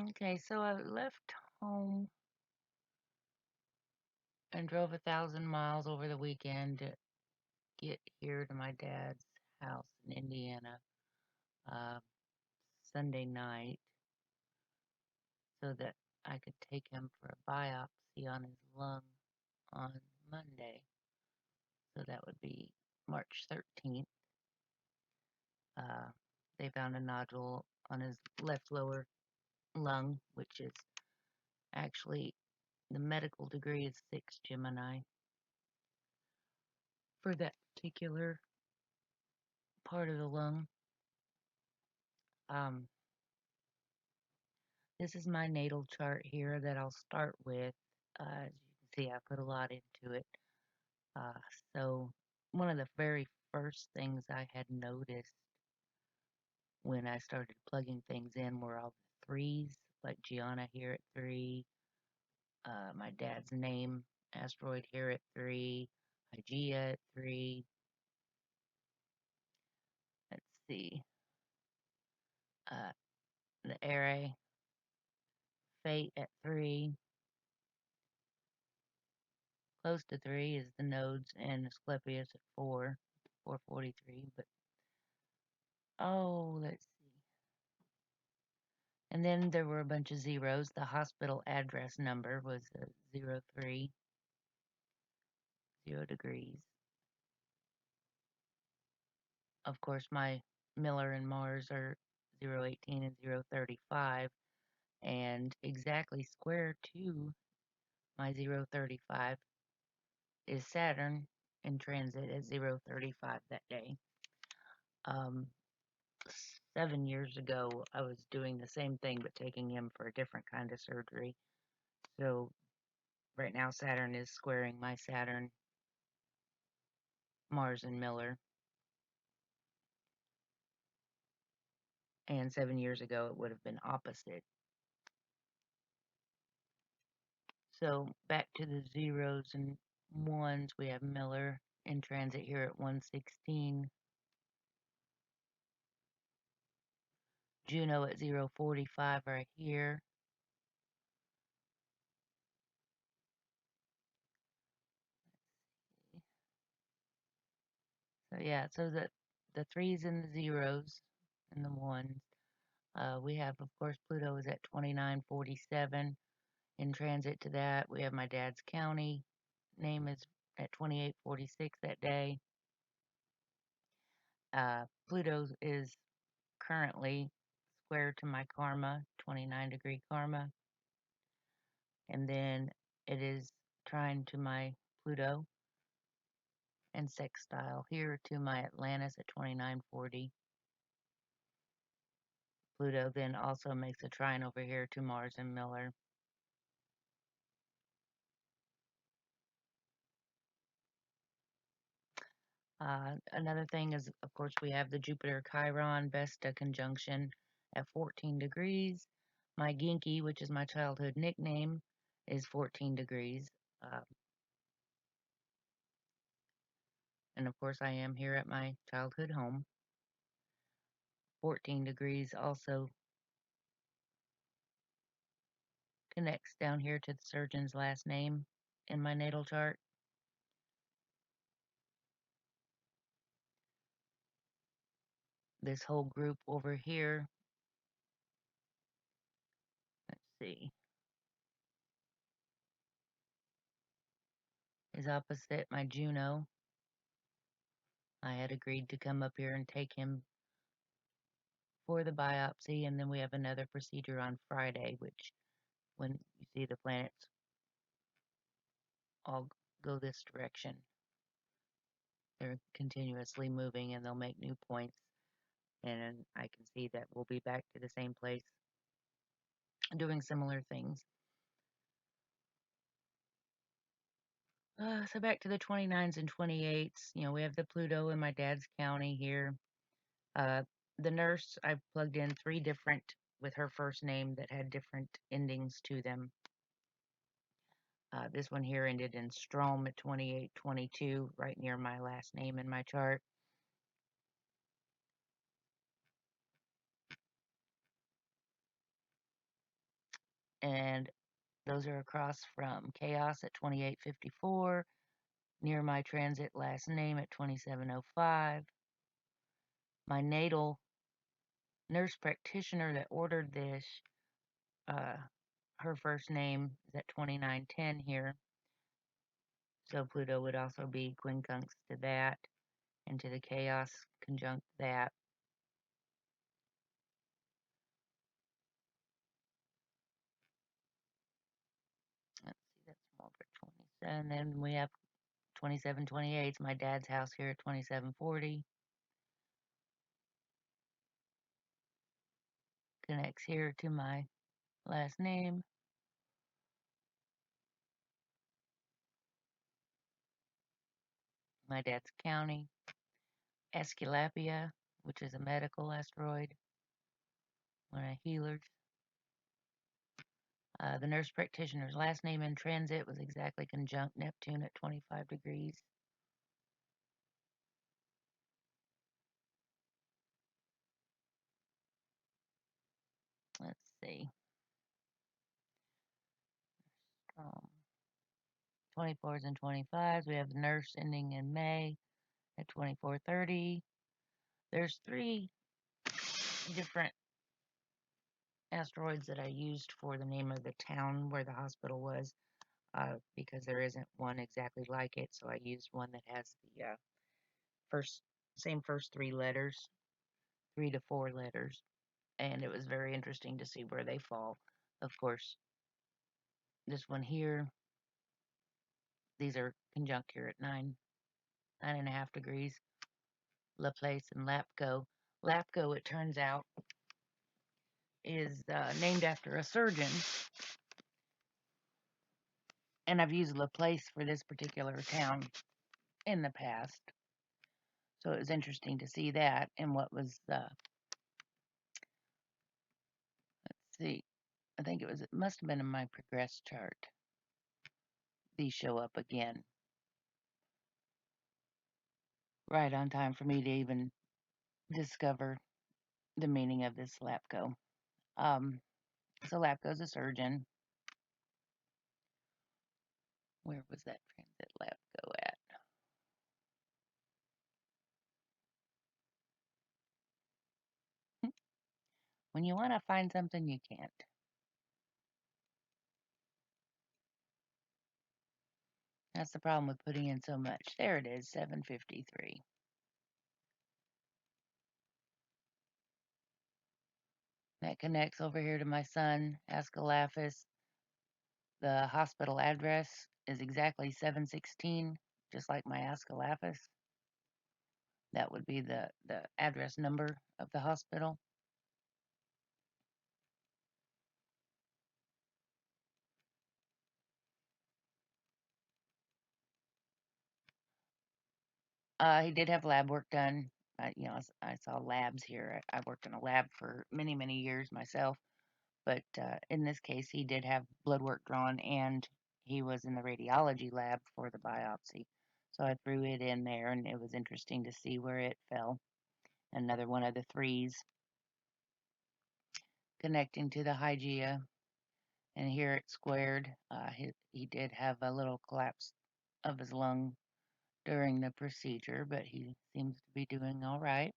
Okay, so I left home and drove 1,000 miles over the weekend to get here to my dad's house in Indiana uh, Sunday night so that I could take him for a biopsy on his lung on Monday. So that would be March 13th. Uh, they found a nodule on his left lower lung, which is actually the medical degree is 6 Gemini for that particular part of the lung. Um, this is my natal chart here that I'll start with. As you can see, I put a lot into it. Uh, so one of the very first things I had noticed when I started plugging things in were all the threes, like Gianna here at 3, my dad's name, Asteroid here at 3, Hygeia at 3. Let's see, the Array, Fate at 3. Close to 3 is the nodes and Asclepius at 4, 443. But oh, let's see. And then there were a bunch of zeros. The hospital address number was 03, 0 degrees. Of course, my Miller and Mars are 018 and 035, and exactly square to my 035 is Saturn in transit at 035 that day. 7 years ago, I was doing the same thing but taking him for a different kind of surgery. So right now, Saturn is squaring my Saturn, Mars, and Miller. And 7 years ago, it would have been opposite. So back to the zeros and ones, we have Miller in transit here at 116. Juno at 045 right here. So yeah, so the threes and the zeros and the ones. We have, of course, Pluto is at 2947. In transit to that, we have my dad's county. Name is at 2846 that day. Pluto is currently square to my karma, 29-degree karma. And then it is trine to my Pluto and sextile here to my Atlantis at 2940. Pluto then also makes a trine over here to Mars and Miller. Another thing is, of course, we have the Jupiter Chiron Vesta conjunction at 14 degrees. My Genki, which is my childhood nickname, is 14 degrees. And of course, I am here at my childhood home. 14 degrees also connects down here to the surgeon's last name in my natal chart. This whole group over here, let's see, is opposite my Juno. I had agreed to come up here and take him for the biopsy, and then we have another procedure on Friday, which when you see the planets all go this direction, they're continuously moving and they'll make new points, and I can see that we'll be back to the same place doing similar things. So back to the 29s and 28s, we have the Pluto in my dad's county here. Uh, the nurse, I plugged in 3 different with her first name that had different endings to them. This one here ended in Strom at 2822, right near my last name in my chart. and those are across from Chaos at 2854, near my transit last name at 2705. My natal nurse practitioner that ordered this, uh, her first name is at 2910 here. So Pluto would also be quincunx to that, and to the chaos conjunct that. Let's see, that's more for 27. Then we have 2728, my dad's house here at 2740. Connects here to my last name. My dad's county. Aesculapia, which is a medical asteroid, one of healers. The nurse practitioner's last name in transit was exactly conjunct Neptune at 25 degrees. Let's see. 24s and 25s. We have the nurse ending in May at 2430. There's 3 different asteroids that I used for the name of the town where the hospital was, because there isn't one exactly like it. So I used one that has the same first 3 letters, 3 to 4 letters, and it was very interesting to see where they fall. Of course, this one here, these are conjunct here at 9.5 degrees. Laplace and Lapco. Lapco, it turns out, is named after a surgeon, and I've used Laplace for this particular town in the past. So it was interesting to see that, and what was, let's see, I think it must have been in my Progressed chart. These show up again. Right on time for me to even discover the meaning of this Lapco. So Lapco's a surgeon. Where was that transit Lapco at? When you want to find something, you can't. That's the problem with putting in so much. There it is, 753. That connects over here to my son, Aesculapius. The hospital address is exactly 716, just like my Aesculapius. That would be the address number of the hospital. He did have lab work done. I saw labs here. I worked in a lab for many, many years myself. But in this case, he did have blood work drawn, and he was in the radiology lab for the biopsy. So I threw it in there, and it was interesting to see where it fell. Another one of the 3s connecting to the Hygeia, and here it's squared. He did have a little collapse of his lung during the procedure, but he seems to be doing all right.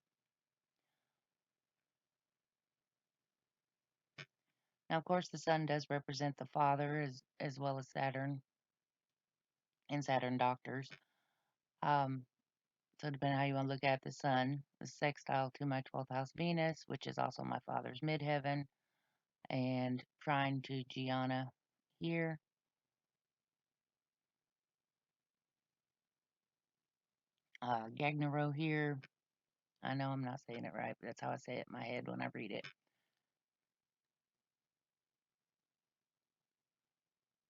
Now, of course, the sun does represent the father as well as Saturn and Saturn doctors. So depending on how you want to look at the sun, the sextile to my 12th house Venus, which is also my father's midheaven, and trine to Gianna here. Gagnero here. I know I'm not saying it right, but that's how I say it in my head when I read it.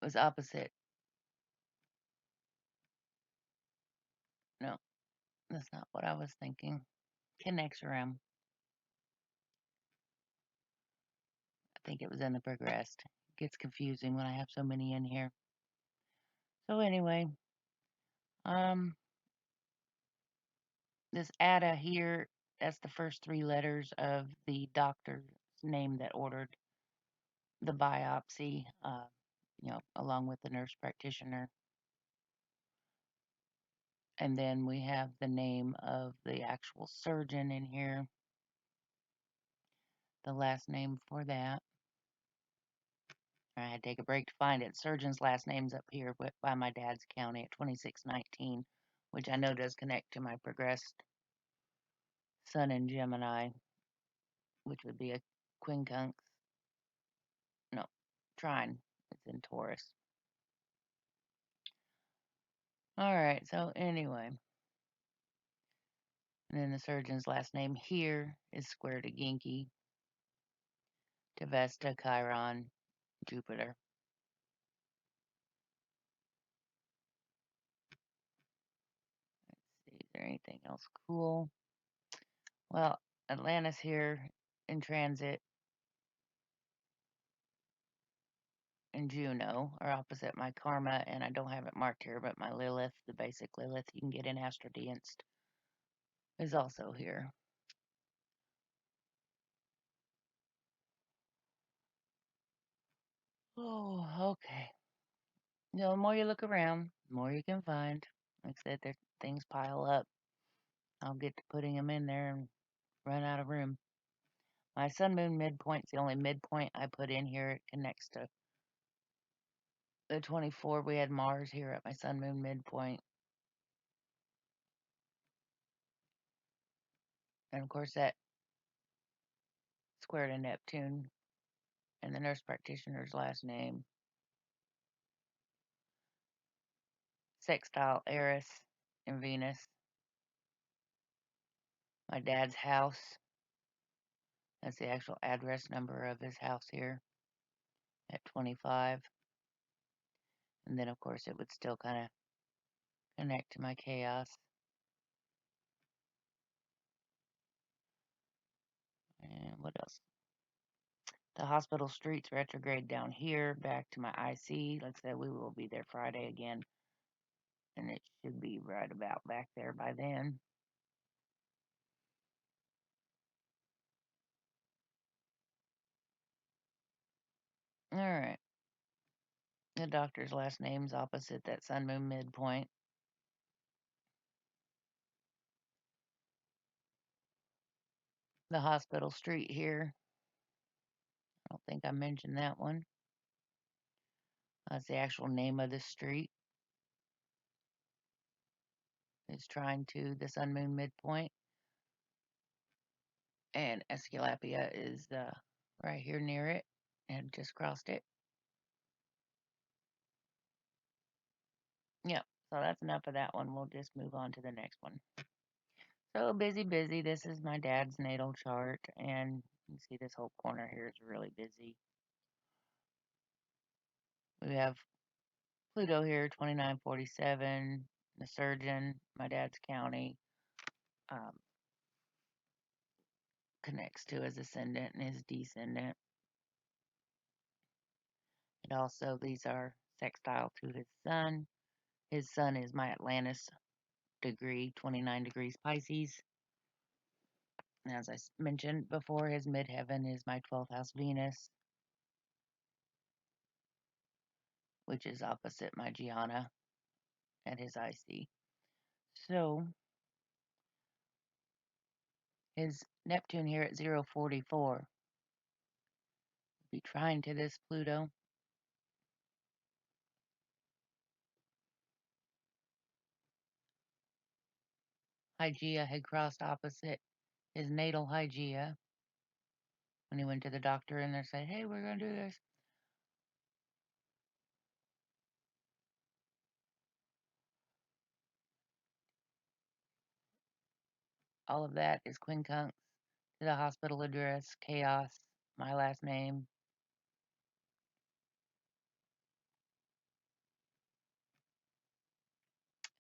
It was opposite. No, that's not what I was thinking. Connects around. I think it was in the Progressed. It gets confusing when I have so many in here. So anyway, this Ada here, that's the first 3 letters of the doctor's name that ordered the biopsy, along with the nurse practitioner. And then we have the name of the actual surgeon in here, the last name for that. I had to take a break to find it. Surgeon's last name's up here by my dad's county at 2619, which I know does connect to my progressed sun in Gemini, which would be a quincunx. No, trine. It's in Taurus. All right, so anyway. And then the surgeon's last name here is square to Genki, to Vesta, Chiron, Jupiter. Let's see, is there anything else cool? Well, Atlantis here in transit and Juno are opposite my karma, and I don't have it marked here, but my Lilith, the basic Lilith you can get in Asteroids, is also here. Oh, okay. The more you look around, the more you can find. Like I said, things pile up. I'll get to putting them in there and run out of room. My sun moon midpoint's the only midpoint I put in here. It connects to the 24. We had Mars here at my sun moon midpoint. And of course, that square to Neptune and the nurse practitioner's last name. Sextile Eris and Venus. My dad's house. That's the actual address number of his house here at 25. And then, of course, it would still kind of connect to my chaos. And what else? The hospital streets retrograde down here back to my IC. Like I said, we will be there Friday again. And it should be right about back there by then. All right. The doctor's last name's opposite that sun moon midpoint. The hospital street here. I don't think I mentioned that one. That's the actual name of the street. It's trying to the sun moon midpoint. And Esculapia is right here near it and just crossed it. Yep. So that's enough of that one. We'll just move on to the next one. So busy, busy. This is my dad's natal chart, and you can see this whole corner here is really busy. We have Pluto here, 2947, the surgeon, my dad's county, connects to his ascendant and his descendant. And also, these are sextile to his sun. His sun is my Atlantis degree, 29 degrees Pisces. And as I mentioned before, his midheaven is my 12th house Venus, which is opposite my Gianna at his IC. So, his Neptune here at 044 be trine to this Pluto. Hygeia had crossed opposite his natal Hygeia when he went to the doctor and they said, hey, we're going to do this. All of that is quincunx to the hospital address, chaos, my last name.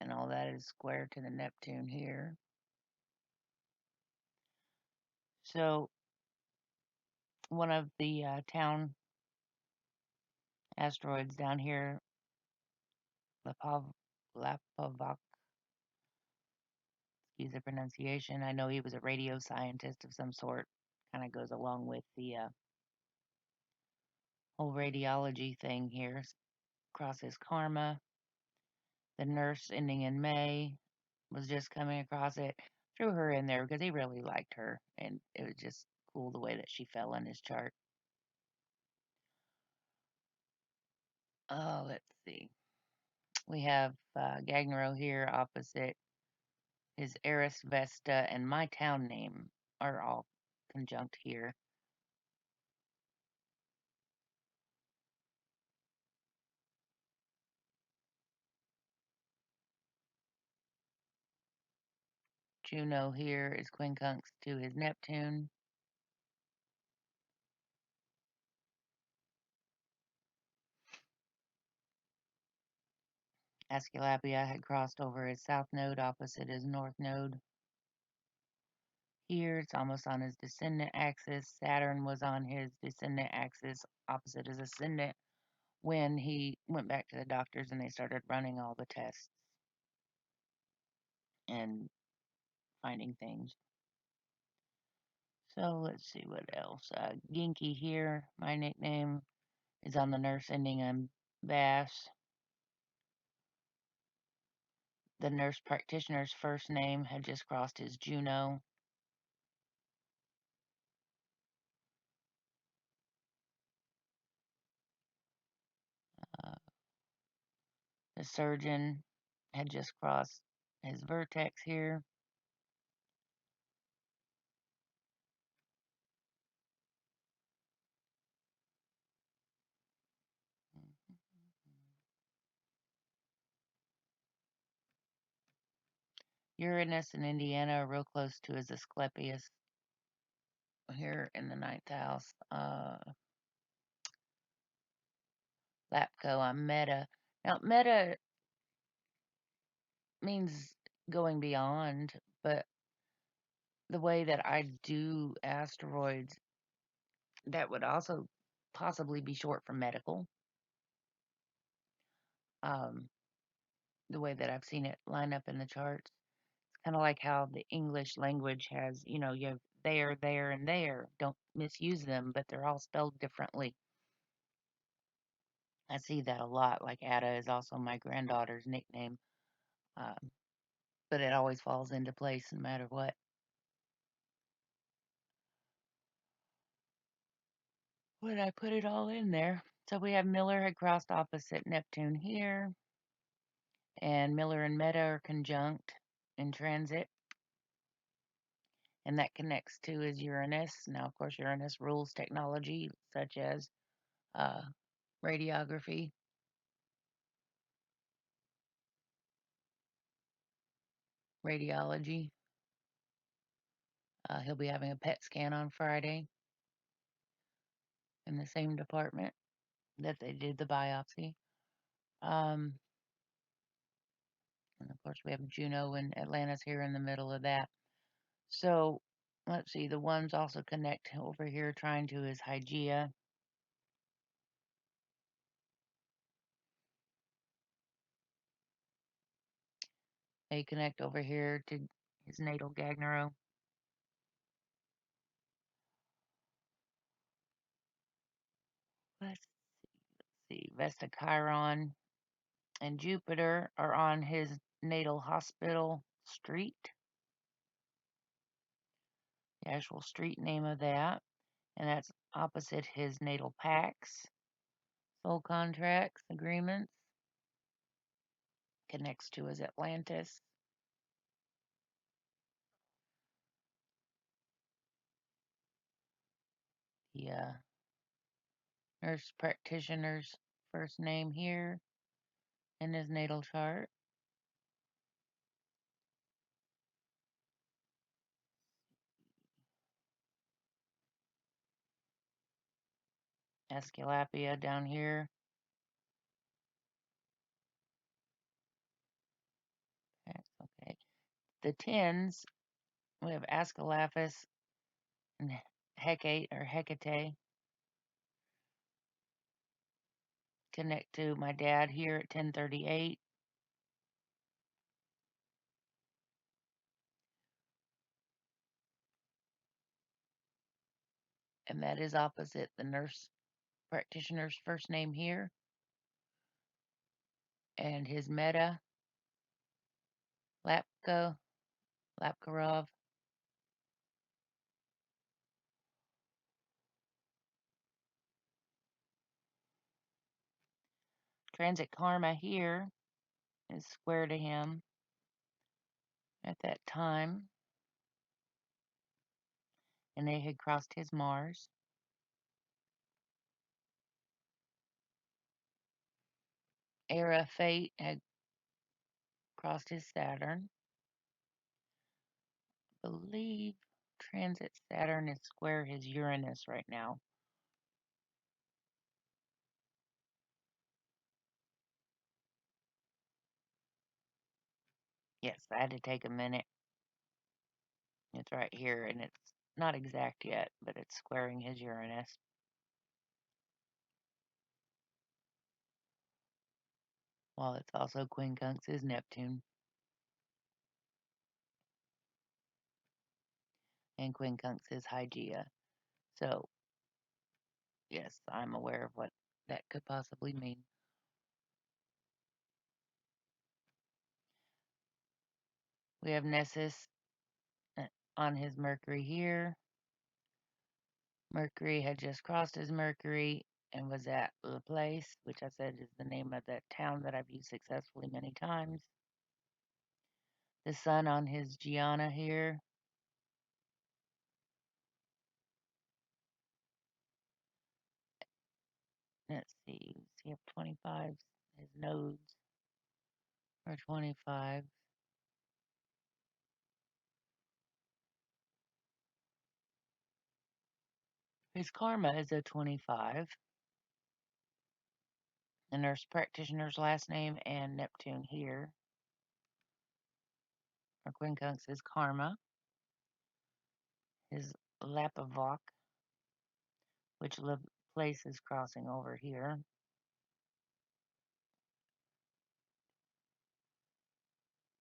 And all that is square to the Neptune here. So, one of the town asteroids down here, Lapavoc, excuse the pronunciation. I know he was a radio scientist of some sort. Kind of goes along with the whole radiology thing here. Crosses karma. The nurse ending in May was just coming across it. Threw her in there because he really liked her, and it was just cool the way that she fell in his chart. Oh, let's see. We have Gagnero here opposite his Eris, Vesta, and my town name are all conjunct here. Juno here is quincunx to his Neptune. Aesculapia had crossed over his south node opposite his north node. Here it's almost on his descendant axis. Saturn was on his descendant axis opposite his ascendant when he went back to the doctors and they started running all the tests and finding things. So let's see what else. Ginky here, my nickname, is on the nurse ending in Bass. The nurse practitioner's first name had just crossed his Juno. Uh, the surgeon had just crossed his vertex here. Uranus and Indiana are real close to his Asclepius here in the ninth house. Lapco on Meta. Now, Meta means going beyond, but the way that I do asteroids, that would also possibly be short for medical. Um, the way that I've seen it line up in the charts. It's kind of like how the English language has, you have there, and there. Don't misuse them, but they're all spelled differently. I see that a lot. Like Ada is also my granddaughter's nickname, um, but it always falls into place no matter what. When I put it all in there. So we have Miller had crossed opposite Neptune here, and Miller and Meta are conjunct in transit, and that connects to his Uranus. Now, of course, Uranus rules technology such as uh, radiography, radiology. He'll be having a PET scan on Friday in the same department that they did the biopsy. Um, and of course, we have Juno and Atlantis here in the middle of that. So let's see, the ones also connect over here trying to his Hygeia. They connect over here to his natal Gagnero. Let's see, Vesta Chiron and Jupiter are on his natal hospital street, the actual street name of that, and that's opposite his natal pacts, soul contracts, agreements, connects to his Atlantis. The nurse practitioner's first name here in his natal chart. Aesculapia down here. Okay. The tens, we have Aesculapius and Hecate or Hecate connect to my dad here at 1038. And that is opposite the nurse practitioner's first name here, and his meta, Lapkarov. Transit karma here is square to him at that time, and they had crossed his Mars. Era fate had crossed his Saturn. I believe transit Saturn is square his Uranus right now. Yes, I had to take a minute. It's right here, and it's not exact yet, but it's squaring his Uranus. While it's also quincunx his Neptune. And quincunx is Hygeia. So, yes, I'm aware of what that could possibly mean. We have Nessus on his Mercury here. Mercury had just crossed his Mercury and was at La Place, which I said is the name of that town that I've used successfully many times. The Sun on his Gianna here. Let's see, we have 25s. His nodes are 25. His karma is a 25. The nurse practitioner's last name and Neptune here. Or quincunx is karma. His Lapavoc, which place is crossing over here.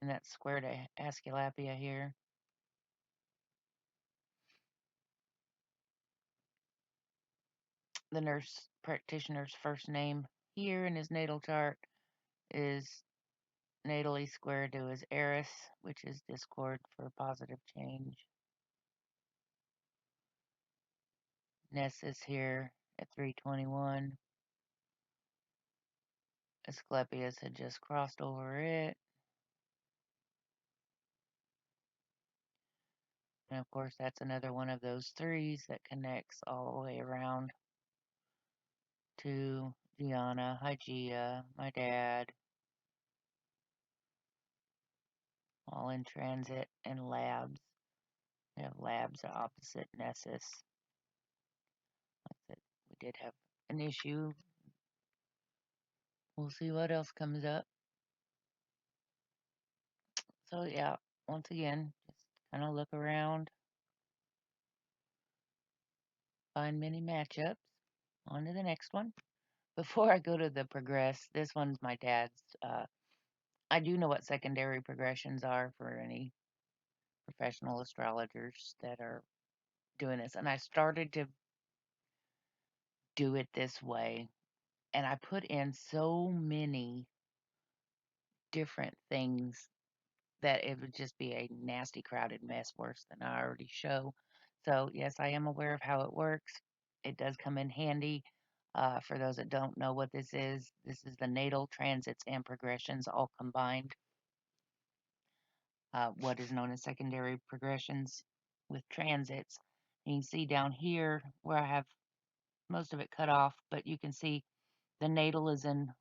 And that's square to Asclepius here. The nurse practitioner's first name here in his natal chart is natally square to his Eris, which is discord for positive change. Nessus here at 321. Asclepius had just crossed over it. And of course, that's another one of those threes that connects all the way around to Gianna, Hygeia, my dad, all in transit and labs. We have labs opposite Nessus. Like I said, we did have an issue. We'll see what else comes up. So yeah, once again, just kind of look around, find many matchups. On to the next one. Before I go to the progress, this one's my dad's. I do know what secondary progressions are for any professional astrologers that are doing this. And I started to do it this way. And I put in so many different things that it would just be a nasty, crowded mess worse than I already show. So, yes, I am aware of how it works. It does come in handy. For those that don't know what this is the natal transits and progressions all combined. What is known as secondary progressions with transits. And you can see down here where I have most of it cut off, but you can see the natal is in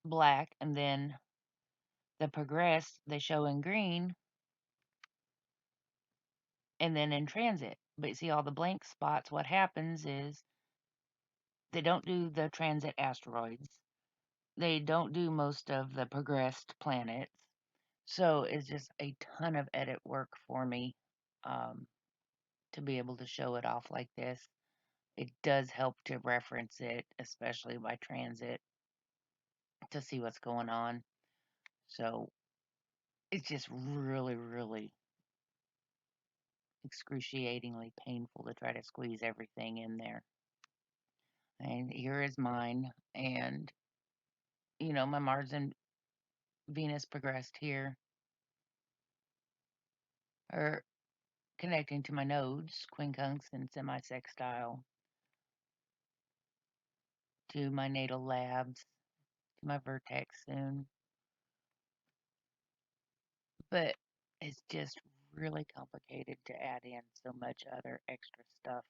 black, and then the progressed they show in green, and then in transit. But you see all the blank spots, what happens is they don't do the transit asteroids. They don't do most of the progressed planets. So it's just a ton of edit work for me to be able to show it off like this. It does help to reference it, especially by transit, to see what's going on. So it's just really, really excruciatingly painful to try to squeeze everything in there. and here is mine. And, my Mars and Venus progressed here are connecting to my nodes, quincunx and semi-sextile, to my natal labs, to my vertex soon. But it's just really complicated to add in so much other extra stuff.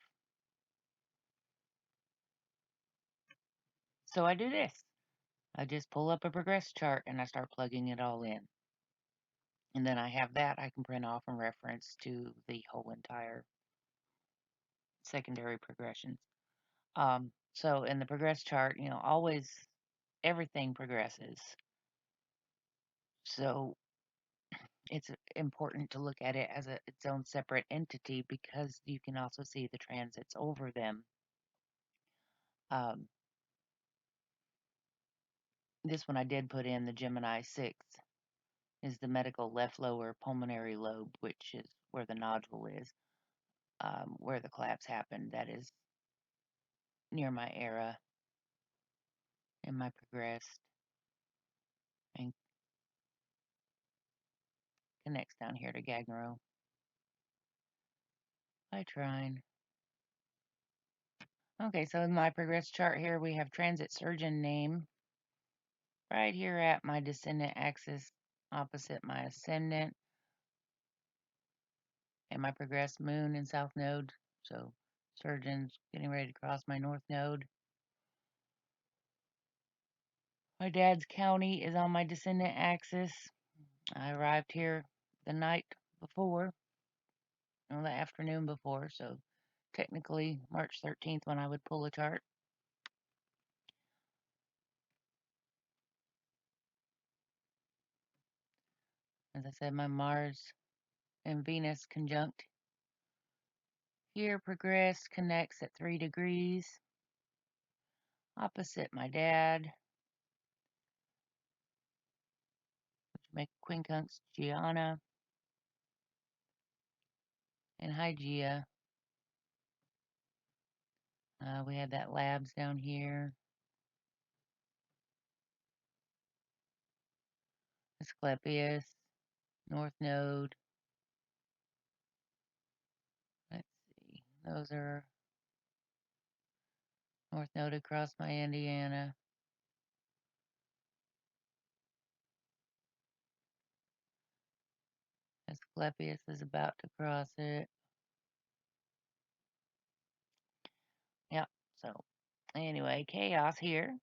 So I do this. I just pull up a progress chart and I start plugging it all in. And then I have that I can print off and reference to the whole entire secondary progressions. So in the progress chart, always everything progresses. So it's important to look at it as its own separate entity because you can also see the transits over them. Um, this one I did put in the Gemini 6 is the medical left lower pulmonary lobe, which is where the nodule is, where the collapse happened. That is near my era and my progressed and connects down here to Gagno. Hi, Trine. Okay, so in my progress chart here, we have transit surgeon name right here at my descendant axis opposite my ascendant and my progressed moon and south node. So surgeon's getting ready to cross my north node. My dad's county is on my descendant axis. I arrived here the night before, or the afternoon before, so technically March 13th when I would pull a chart. As I said, my Mars and Venus conjunct here progressed connects at 3 degrees opposite my dad, which make quincunx Gianna and Hygeia. We had that labs down here. Asclepius, North Node. Let's see. Those are North Node across my Indiana. Asclepius is about to cross it. Yep. So anyway, chaos here.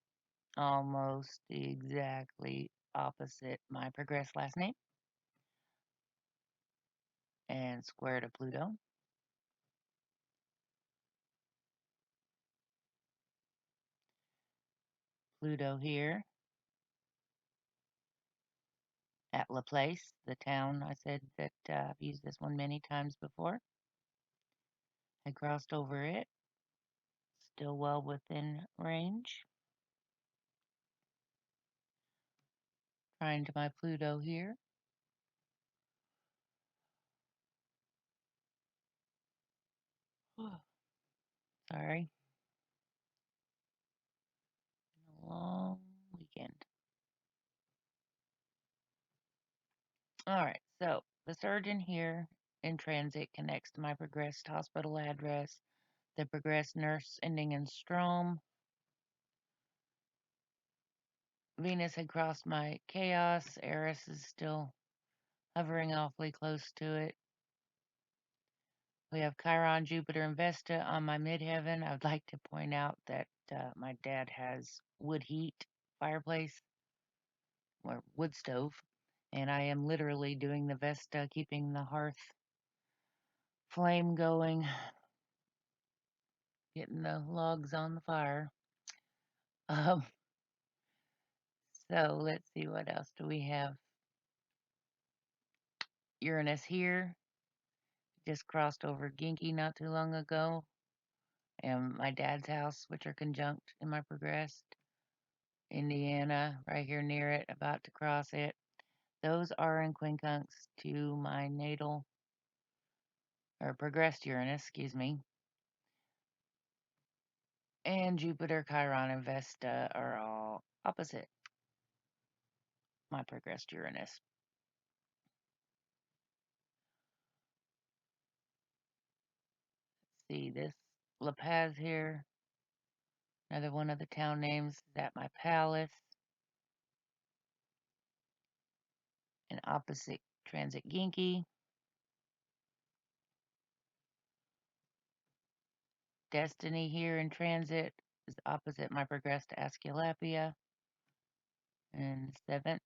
Almost exactly opposite my progressed last name. And square to Pluto. Pluto here at Laplace, the town I said that I've used this one many times before. I crossed over it, still well within range. Trying to my Pluto here. Sorry. A long weekend. All right, so the surgeon here in transit connects to my progressed hospital address, the progressed nurse ending in Strom. Venus had crossed my chaos. Eris is still hovering awfully close to it. We have Chiron, Jupiter, and Vesta on my midheaven. I would like to point out that my dad has wood heat fireplace or wood stove, and I am literally doing the Vesta, keeping the hearth flame going, getting the logs on the fire. Um, so let's see, what else do we have? Uranus here, just crossed over Genki not too long ago, and my dad's house, which are conjunct in my progressed. Indiana, right here near it, about to cross it. Those are in quincunx to my natal, or progressed Uranus, excuse me. And Jupiter, Chiron, and Vesta are all opposite my progressed Uranus. See this La Paz here, another one of the town names is at my palace. An opposite transit Ginkgo. Destiny here in transit is opposite my progressed Aesculapia. And 7th.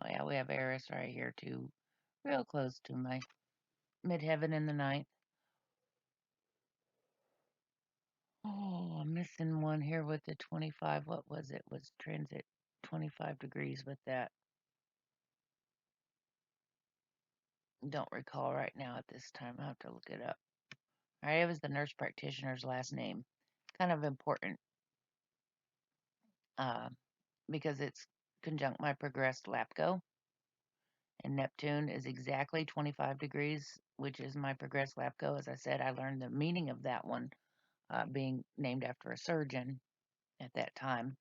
Oh yeah, we have Eris right here too. Real close to my midheaven in the 9th. Oh, I'm missing one here with the 25. What was it? Was transit 25 degrees with that? Don't recall right now at this time. I'll have to look it up. All right, it was the nurse practitioner's last name. Kind of important because it's conjunct my progressed Lapco. And Neptune is exactly 25 degrees, which is my progressed Lapco. As I said, I learned the meaning of that one being named after a surgeon at that time.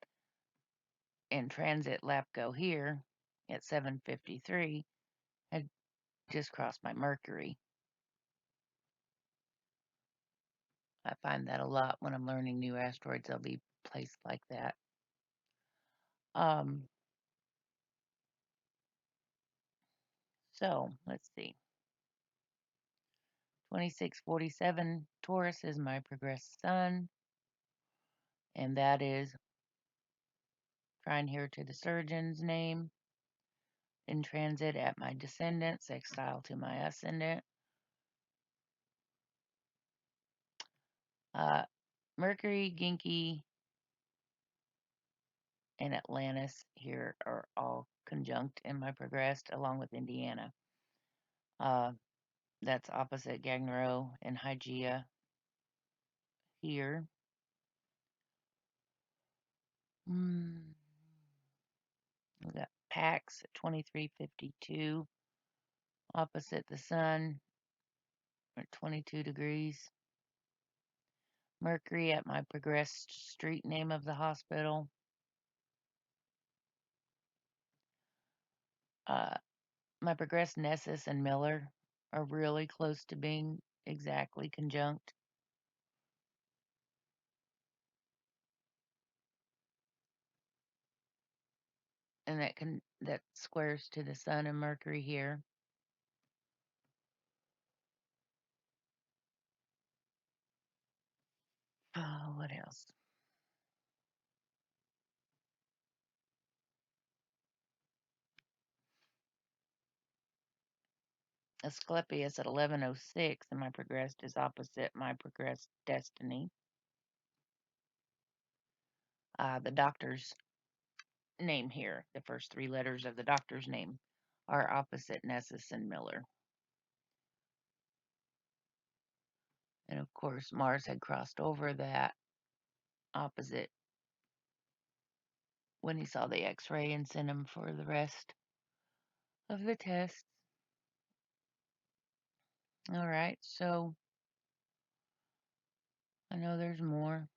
And transit Lapco here at 7:53 had just crossed my Mercury. I find that a lot when I'm learning new asteroids. They'll be placed like that. So let's see. 2647 Taurus is my progressed sun, and that is trine here to the surgeon's name. In transit at my descendant, sextile to my ascendant. Mercury, Ginkgo, and Atlantis here are all conjunct in my progressed, along with Indiana. That's opposite Gagnero and Hygeia here. We got Pax at 2352, opposite the sun at 22 degrees. Mercury at my progressed street name of the hospital. My progressed Nessus and Miller are really close to being exactly conjunct. And that squares to the sun and Mercury here. Oh, what else? Asclepius at 1106, and my progressed is opposite my progressed destiny. The doctor's name here, the first 3 letters of the doctor's name, are opposite Nessus and Miller. And of course, Mars had crossed over that opposite when he saw the X-ray and sent him for the rest of the tests. All right, so I know there's more.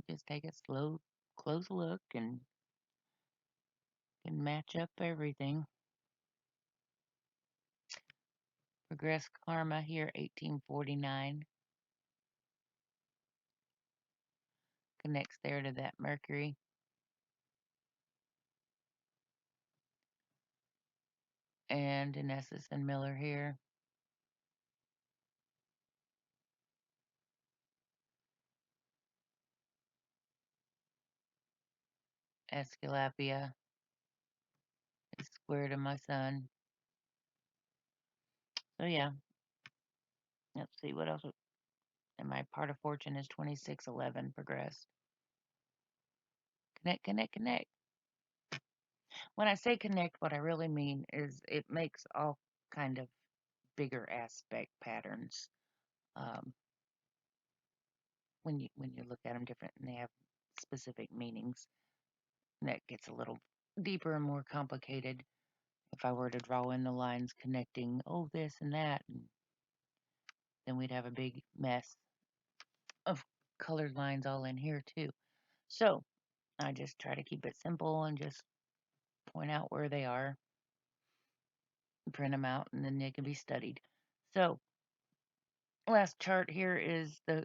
Just take a slow, close look and can match up everything. Progressed karma here, 1849. Connects there to that Mercury. And Nessus and Miller here. Aesculapia is square to my sun. So yeah. Let's see what else. And my part of fortune is 2611 progressed. Connect, connect, connect. When I say connect, what I really mean is it makes all kind of bigger aspect patterns. When you look at them different and they have specific meanings, and that gets a little deeper and more complicated if I were to draw in the lines connecting, oh, this and that, and then we'd have a big mess of colored lines all in here too. So I just try to keep it simple and just point out where they are, print them out, and then they can be studied. So last chart here is the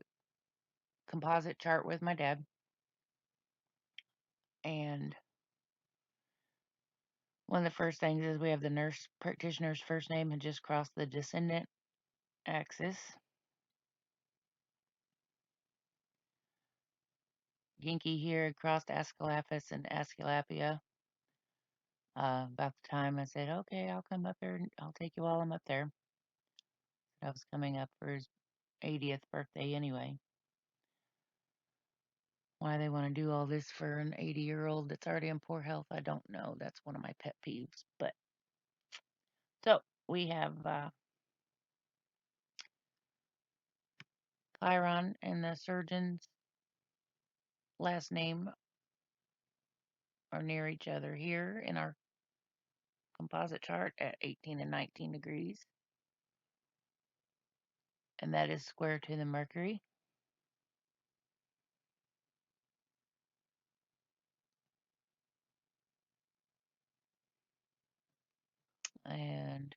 composite chart with my dad. And one of the first things is we have the nurse practitioner's first name and just cross the descendant axis. Ginky here crossed Aesculapius and Aesculapia. About the time I said, okay, I'll come up there and I'll take you while I'm up there. I was coming up for his 80th birthday anyway. Why they want to do all this for an 80-year-old that's already in poor health, I don't know. That's one of my pet peeves. But so we have Chiron and the surgeon's last name are near each other here in our composite chart at 18 and 19 degrees. And that is square to the Mercury. And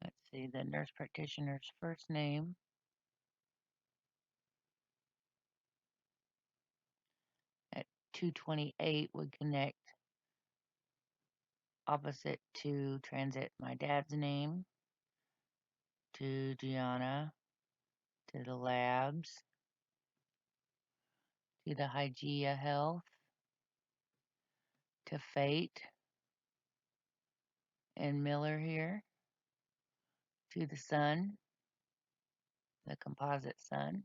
let's see, the nurse practitioner's first name at 228 would connect opposite to transit my dad's name, to Gianna, to the labs, to the Hygeia Health, to Fate and Miller here, to the Sun, the composite Sun.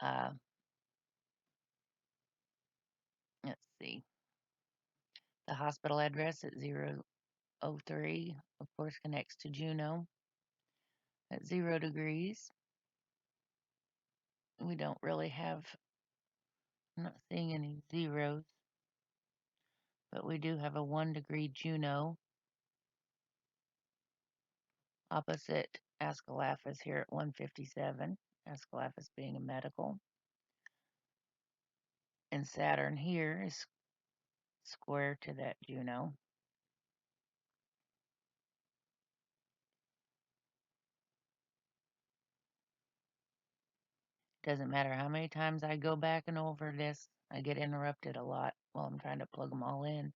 Uh, let's see, the hospital address at 003, of course, connects to Juno at 0 degrees. We don't really have, I'm not seeing any zeros, but we do have a 1 degree Juno opposite Aesculapius here at 157, Aesculapius being a medical. And Saturn here is square to that Juno. Doesn't matter how many times I go back and over this, I get interrupted a lot while I'm trying to plug them all in.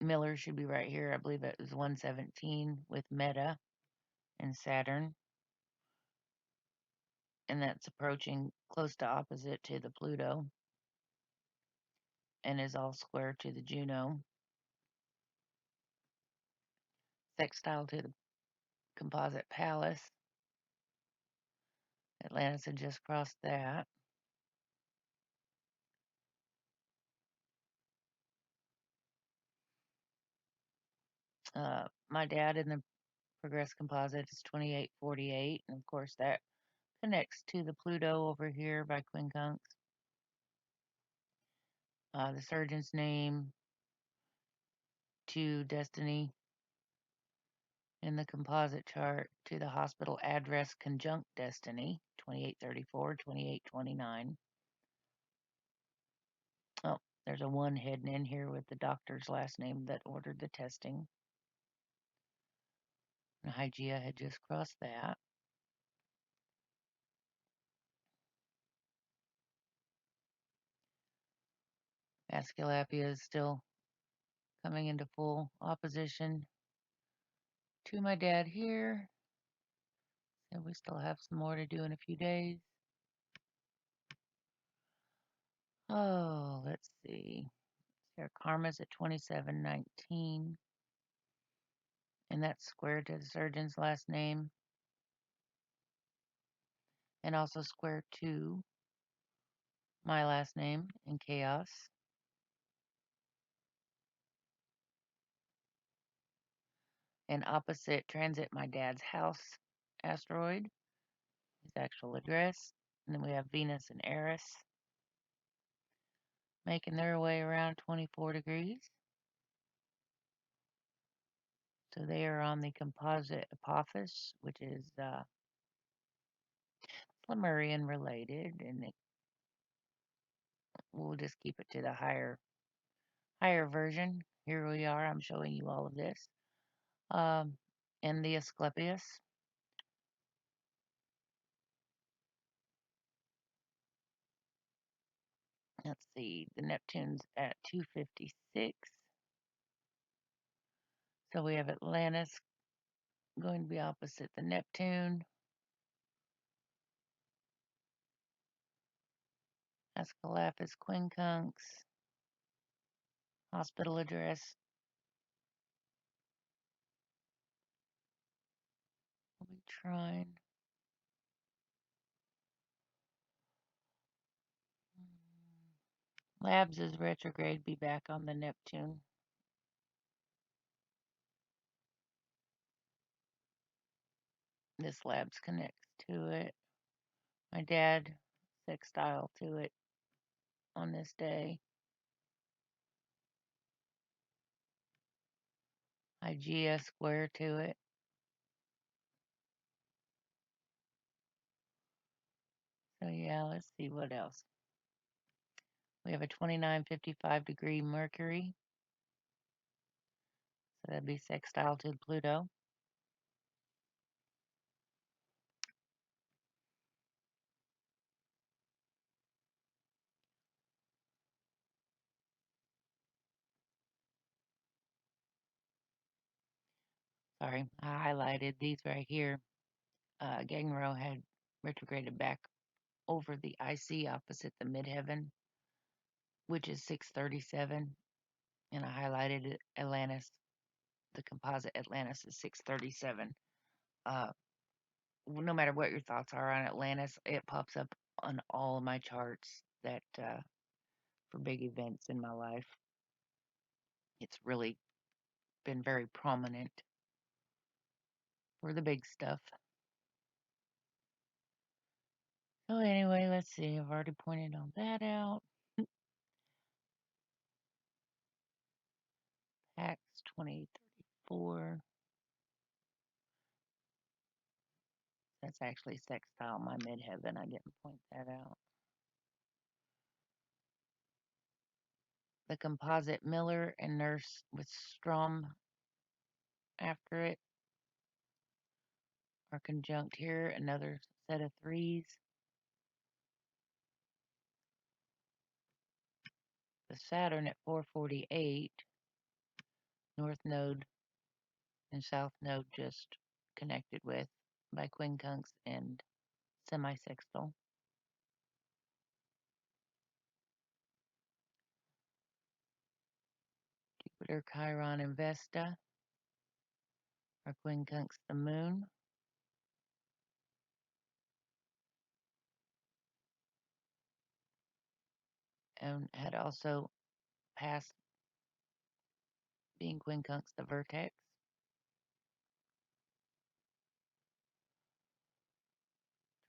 Miller should be right here. I believe it was 117 with Meta and Saturn. And that's approaching close to opposite to the Pluto and is all square to the Juno. Sextile to the composite Pallas. Atlantis had just crossed that. My dad in the Progressed composite is 2848, and of course that connects to the Pluto over here by quincunx. The surgeon's name to destiny in the composite chart to the hospital address conjunct destiny 2834, 2829. Oh, there's a 1 hidden in here with the doctor's last name that ordered the testing. And Hygeia had just crossed that. Aesculapia is still coming into full opposition to my dad here. And we still have some more to do in a few days. Oh, let's see. Their karma's at 2719. And that's square to the surgeon's last name. And also square to my last name in chaos. And opposite transit my dad's house asteroid, his actual address. And then we have Venus and Eris. making their way around 24 degrees. So they are on the composite Apophis, which is Lemurian related, and we'll just keep it to the higher version. Here we are. I'm showing you all of this. In the Asclepius. Let's see. The Neptune's at 256. So we have Atlantis going to be opposite the Neptune. Aesculapius quincunx. Hospital address. We'll be trying. Labs is retrograde, be back on the Neptune. This labs connects to it. My dad sextile to it on this day. IGS square to it. So yeah, let's see what else. We have a 2955 degree Mercury. So that'd be sextile to Pluto. Sorry, I highlighted these right here. Gangro had retrograded back over the IC opposite the midheaven, which is 637. And I highlighted Atlantis, the composite Atlantis is 637. No matter what your thoughts are on Atlantis, it pops up on all of my charts that for big events in my life. It's really been very prominent for the big stuff. So anyway, let's see. I've already pointed all that out. Pax 2034. That's actually sextile my midheaven. I didn't point that out. The composite Miller and Nurse with Strom after it are conjunct here. Another set of threes. The Saturn at 448. North node and south node just connected with by quincunx and semisextile. Jupiter, Chiron, and Vesta are quincunx the moon. And had also passed being quincunx the vertex.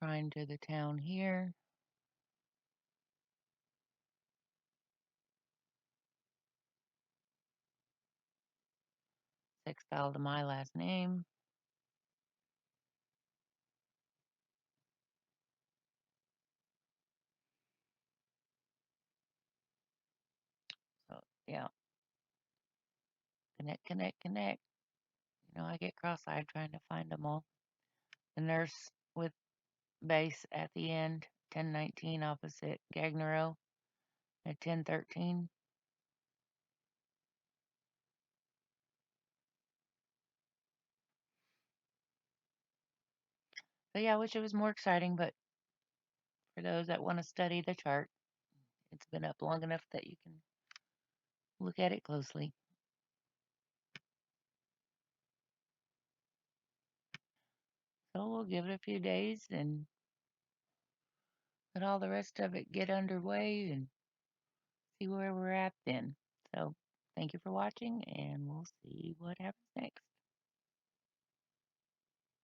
Trine to the town here. Sextile to my last name. So yeah. Connect, connect, connect. You know, I get cross-eyed trying to find them all. The nurse with base at the end, 1019 opposite Gagnero at 1013. So yeah, I wish it was more exciting, but for those that want to study the chart, it's been up long enough that you can look at it closely. So we'll give it a few days and let all the rest of it get underway and see where we're at then. So thank you for watching, and we'll see what happens next.